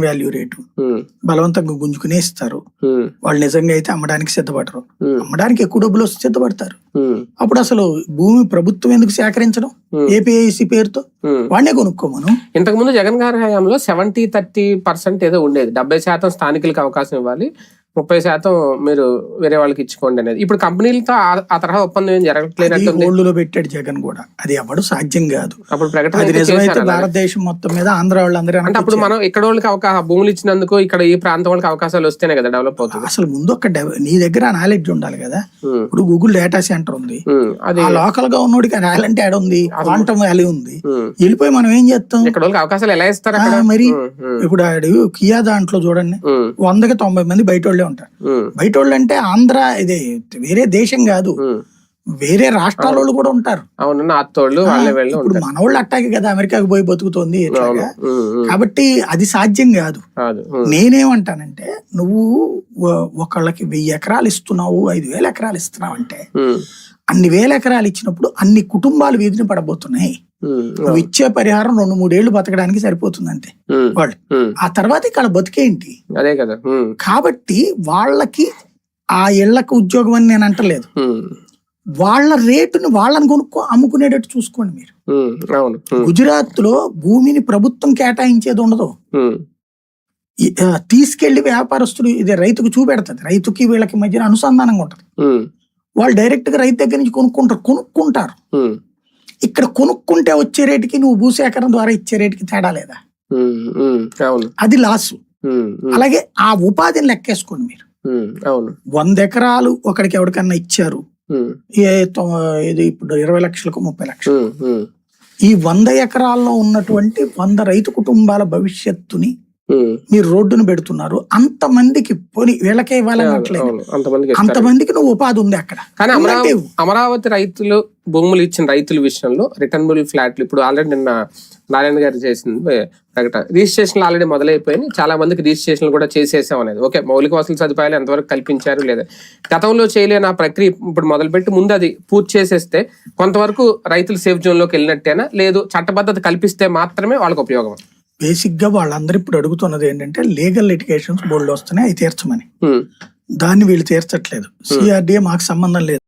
Value rate బలవంతంగా గుంజుకునే ఇస్తారు. వాళ్ళు నిజంగా అయితే అమ్మడానికి సిద్ధపడరు. అమ్మడానికి ఎక్కువ డబ్బులు వస్తే సిద్ధపడతారు. అప్పుడు అసలు భూమి ప్రభుత్వం ఎందుకు సేకరించడం? ఏపీఐసి పేరుతో వాడినే కొనుక్కోమను. ఇంతకు ముందు జగన్ గారి హయాంలో 70-30% ఏదో ఉండేది. 70% స్థానికులకు అవకాశం ఇవ్వాలి, 30% మీరు వేరే వాళ్ళకి ఇచ్చుకోండి అనేది. ఇప్పుడు కంపెనీలతో ఆ తరహా ఒప్పందం ఏం జరగట్లేదు. గోల్డ్లో పెట్టాడు జగన్ కూడా. అది ఎవడు సాధ్యం కాదు. అప్పుడు ప్రకటన నిజమైతే భారతదేశం మొత్తం మీద ఆంధ్ర వాళ్ళందరూ అంటే అప్పుడు మనం ఇక్కడ వాళ్ళకి భూములు ఇచ్చినందుకు ఇక్కడ ఈ ప్రాంతం వాళ్ళకి అవకాశాలు వస్తేనే కదా డెవలప్ అవుతుంది. అసలు ముందు నీ దగ్గర నాలెడ్జ్ ఉండాలి కదా. ఇప్పుడు గూగుల్ డేటా సెంటర్ ఉంది, అది లోకల్ గా ఉన్నోడికి టాలెంట్ యాడ్ ఉంది, క్వాంటమ్ వాల్యూ ఉంది. వెళ్ళిపోయి మనం ఏం చేస్తాం? ఇక్కడ వాళ్ళకి అవకాశాలు ఎలా ఇస్తారు మరి? ఇప్పుడు ఆడు కియా దాంట్లో చూడండి 100కి 90 మంది బయట వాళ్ళే ఉంటారు. బయట వాళ్ళు అంటే ఆంధ్ర ఇది వేరే దేశం కాదు, వేరే రాష్ట్రాల వాళ్ళు కూడా ఉంటారు. ఇప్పుడు మన వాళ్ళు అట్టాగే కదా అమెరికాకి పోయి బతుకుతోంది. కాబట్టి అది సాధ్యం కాదు. నేనేమంటానంటే నువ్వు ఒకళ్ళకి 1000 ఎకరాలు ఇస్తున్నావు, 5000 ఎకరాలు ఇస్తున్నావు అంటే అన్ని 1000 ఎకరాలు ఇచ్చినప్పుడు అన్ని కుటుంబాలు వీధిని పడబోతున్నాయి. నువ్వు ఇచ్చే పరిహారం 2-3 ఏళ్లు బతకడానికి సరిపోతుంది అంతే. వాళ్ళు ఆ తర్వాత ఇక్కడ బతికేంటి? అదే కదా. కాబట్టి వాళ్ళకి ఆ ఇళ్లకు ఉద్యోగం అని నేను అంటలేదు. వాళ్ళ రేటుని వాళ్ళని అమ్ముకునేటట్టు చూసుకోండి మీరు. గుజరాత్ లో భూమిని ప్రభుత్వం కేటాయించేది ఉండదు. తీసుకెళ్లి వ్యాపారస్తుడు ఇది రైతుకు చూపెడతాది. రైతుకి వీళ్ళకి మధ్యన అనుసంధానంగా ఉంటది. వాళ్ళు డైరెక్ట్ గా రైతు దగ్గర నుంచి కొనుక్కుంటారు. ఇక్కడ కొనుక్కుంటే వచ్చే రేటుకి నువ్వు భూసేకరణ ద్వారా ఇచ్చే రేటుకి తేడా లేదా? అది లాసు. అలాగే ఆ ఉపాధిని లెక్కేసుకోండి మీరు. 100 ఎకరాలు ఒకడికి ఎవరికన్నా ఇచ్చారు, ఇది ఇప్పుడు 20 లక్షలకు 30 లక్షలు. ఈ 100 ఎకరాల్లో ఉన్నటువంటి 100 రైతు కుటుంబాల భవిష్యత్తుని మీరు రోడ్డును పెడుతున్నారు. అంతమందికి పోనీ వీళ్ళకే ఇవ్వాలనట్లేదు, అంతమందికి నువ్వు ఉపాధి ఉంది అక్కడ. కానీ అమరావతి రైతులు భూములు ఇచ్చిన రైతుల విషయంలో రిటర్నబుల్ ఫ్లాట్లు ఇప్పుడు ఆల్రెడీ నిన్న నారాయణ గారు చేసింది ప్రకటన. రిజిస్ట్రేషన్లు ఆల్రెడీ మొదలైపోయినాయి. చాలా మందికి రిజిస్ట్రేషన్లు కూడా చేసేసాం అనేది. ఓకే, మౌలిక వసతుల సదుపాయాలు ఎంతవరకు కల్పించారు లేదా, గతంలో చేయలేని ఆ ప్రక్రియ ఇప్పుడు మొదలుపెట్టి ముందు అది పూర్తి చేసేస్తే కొంతవరకు రైతులు సేఫ్ జోన్ లోకి వెళ్ళినట్టేనా, లేదు చట్టబద్ధత కల్పిస్తే మాత్రమే వాళ్ళకి ఉపయోగం? బేసిక్ గా వాళ్ళందరూ ఇప్పుడు అడుగుతున్నది ఏంటంటే లీగల్ లిటిగేషన్స్ బోల్డ్ వస్తున్నాయి, అవి తీర్చమని. దాన్ని వీళ్ళు తీర్చట్లేదు. సిఆర్డీఏ మాకు సంబంధం లేదు.